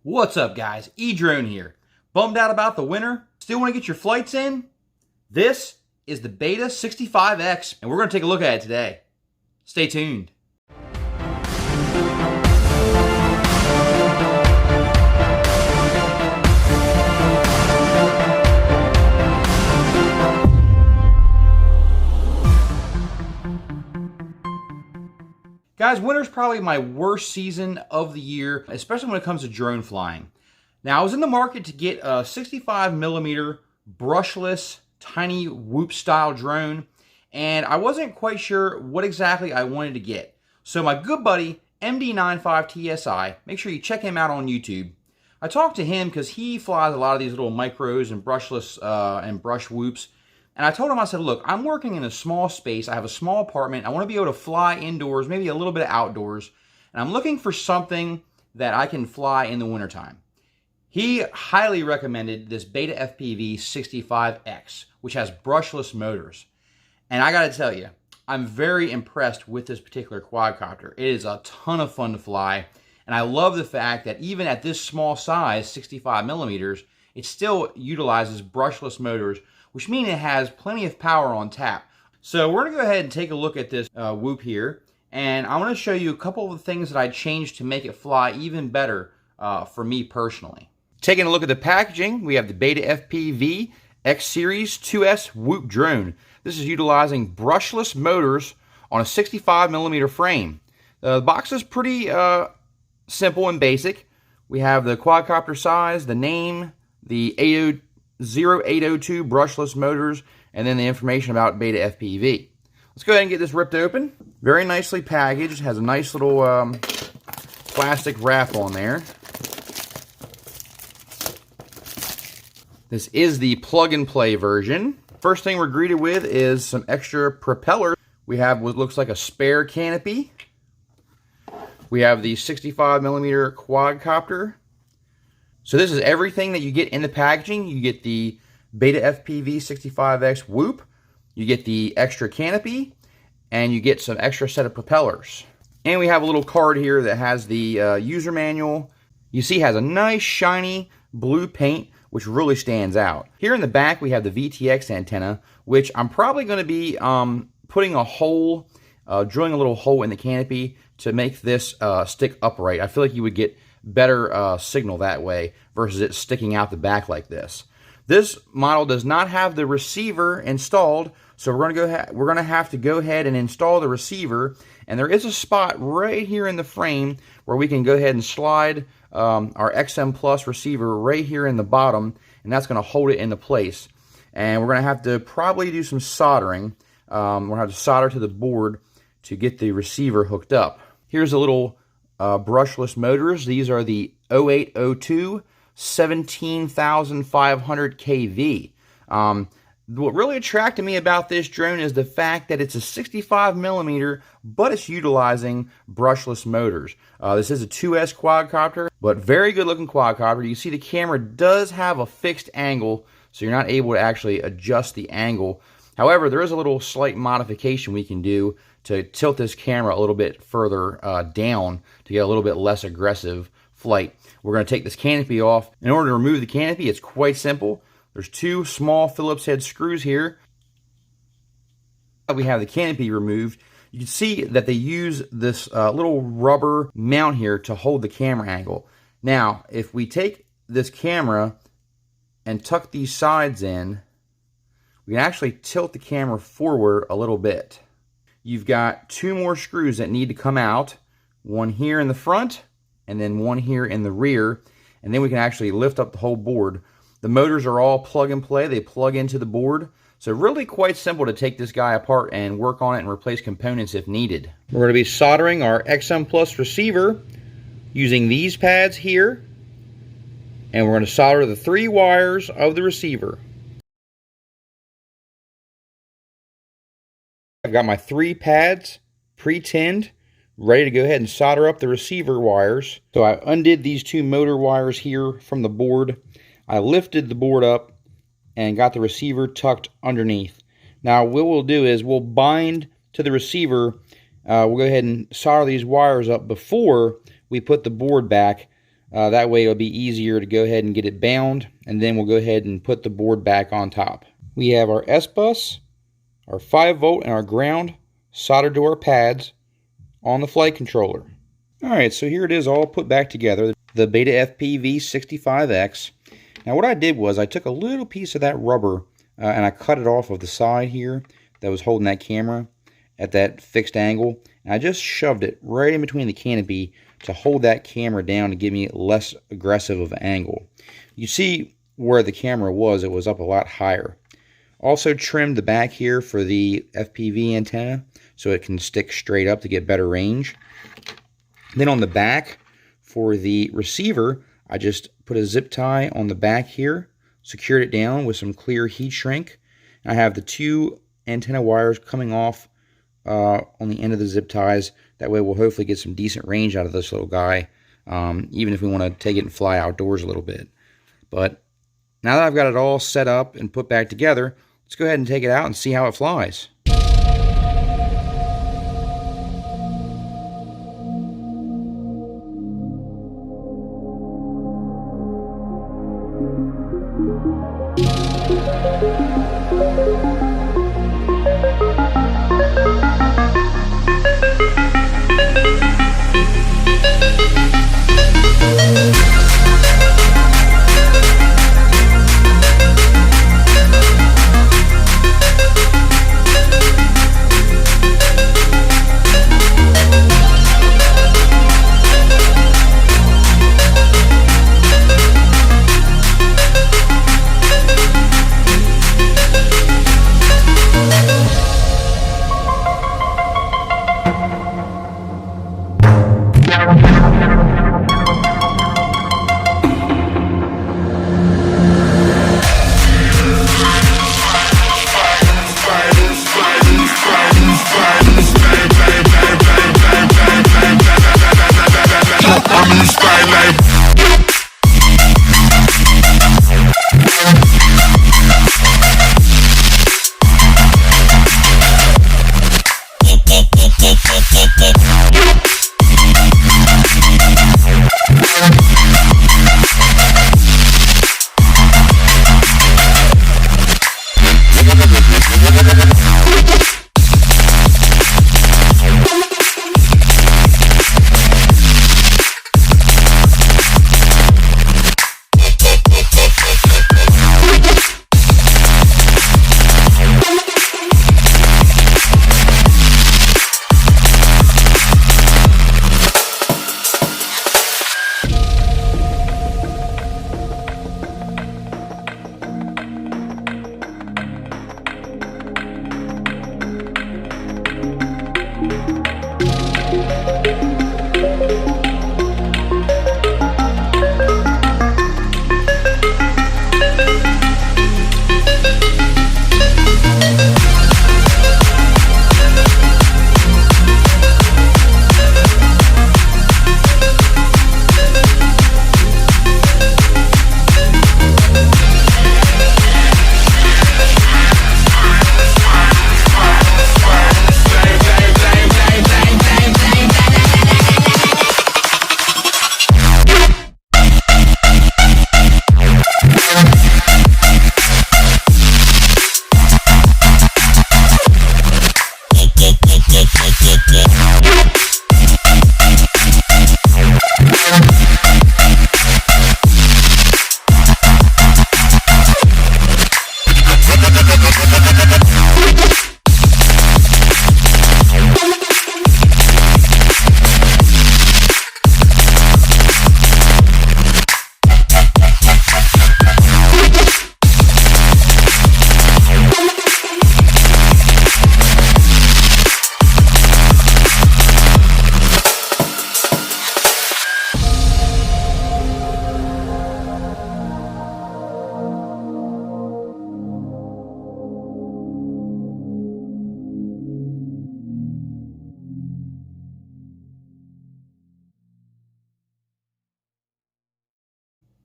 What's up, guys? E-Drone here. Bummed out about the winter? Still want to get your flights in? This is the Beta65X, and we're going to take a look at it today. Stay tuned. Guys, winter's probably my worst season of the year, especially when it comes to drone flying. Now, I was in the market to get a 65mm brushless, tiny whoop-style drone, and I wasn't quite sure what exactly I wanted to get. So my good buddy, MD95TSI, make sure you check him out on YouTube. I talked to him because he flies a lot of these little micros and brushless and brush whoops. And I told him, I said, look, I'm working in a small space. I have a small apartment. I want to be able to fly indoors, maybe a little bit of outdoors. And I'm looking for something that I can fly in the wintertime. He highly recommended this BetaFPV 65X, which has brushless motors. And I got to tell you, I'm very impressed with this particular quadcopter. It is a ton of fun to fly. And I love the fact that even at this small size, 65mm, it still utilizes brushless motors, which means it has plenty of power on tap. So we're gonna go ahead and take a look at this whoop here, and I wanna show you a couple of the things that I changed to make it fly even better for me personally. Taking a look at the packaging, we have the BetaFPV X Series 2S Whoop drone. This is utilizing brushless motors on a 65mm frame. The box is pretty simple and basic. We have the quadcopter size, the name, the 0802 brushless motors, and then the information about BetaFPV. Let's go ahead and get this ripped open. Very nicely packaged. Has a nice little plastic wrap on there. This is the plug-and-play version. First thing we're greeted with is some extra propellers. We have what looks like a spare canopy. We have the 65mm quadcopter. So this is everything that you get in the packaging. You get the BetaFPV 65X Whoop, you get the extra canopy, and you get some extra set of propellers. And we have a little card here that has the user manual. You see it has a nice shiny blue paint, which really stands out. Here in the back we have the VTX antenna, which I'm probably going to be putting a hole, drilling a little hole in the canopy to make this stick upright. I feel like you would get better signal that way versus it sticking out the back like this. This model does not have the receiver installed, so we're going to have to go ahead and install the receiver. And there is a spot right here in the frame where we can go ahead and slide our XM Plus receiver right here in the bottom, and that's going to hold it into place. And we're going to have to probably do some soldering. We're going to have to solder to the board to get the receiver hooked up. Here's a little brushless motors. These are the 0802 17,500 kV. What really attracted me about this drone is the fact that it's a 65mm, but it's utilizing brushless motors. This is a 2S quadcopter, but very good looking quadcopter. You see the camera does have a fixed angle, so you're not able to actually adjust the angle. However, there is a little slight modification we can do to tilt this camera a little bit further down to get a little bit less aggressive flight. We're going to take this canopy off. In order to remove the canopy, it's quite simple. There's two small Phillips head screws here. We have the canopy removed. You can see that they use this little rubber mount here to hold the camera angle. Now, if we take this camera and tuck these sides in, we can actually tilt the camera forward a little bit. You've got two more screws that need to come out, one here in the front and then one here in the rear, and then we can actually lift up the whole board. The motors are all plug and play. They plug into the board, so really quite simple to take this guy apart and work on it and replace components if needed. We're going to be soldering our XM Plus receiver using these pads here, and we're going to solder the 3 wires of the receiver. I've got my 3 pads pre-tinned, ready to go ahead and solder up the receiver wires. So I undid these 2 motor wires here from the board. I lifted the board up and got the receiver tucked underneath. Now what we'll do is we'll bind to the receiver. We'll go ahead and solder these wires up before we put the board back That way it'll be easier to go ahead and get it bound, and then we'll go ahead and put the board back on top. We have our S-bus, our 5-volt, and our ground soldered to our pads on the flight controller. Alright, so here it is all put back together, the BetaFPV Beta65X. Now what I did was I took a little piece of that rubber and I cut it off of the side here that was holding that camera at that fixed angle, and I just shoved it right in between the canopy to hold that camera down to give me less aggressive of an angle. You see where the camera was, it was up a lot higher. Also trimmed the back here for the FPV antenna so it can stick straight up to get better range. Then on the back for the receiver, I just put a zip tie on the back here, secured it down with some clear heat shrink. I have the 2 antenna wires coming off on the end of the zip ties. That way we'll hopefully get some decent range out of this little guy, even if we want to take it and fly outdoors a little bit. But now that I've got it all set up and put back together, let's go ahead and take it out and see how it flies.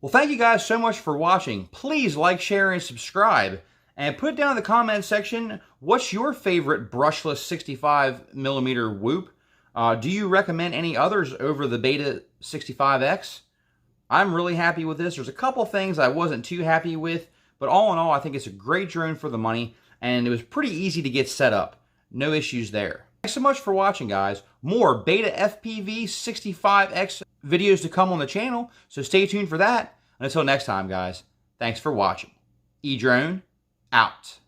Well, thank you guys so much for watching. Please like, share, and subscribe. And put down in the comment section, what's your favorite brushless 65mm whoop? Do you recommend any others over the Beta65X? I'm really happy with this. There's a couple things I wasn't too happy with, but all in all, I think it's a great drone for the money, and it was pretty easy to get set up. No issues there. Thanks so much for watching, guys. More BetaFPV 65X videos to come on the channel, so stay tuned for that. And until next time, guys, thanks for watching. eDrone out.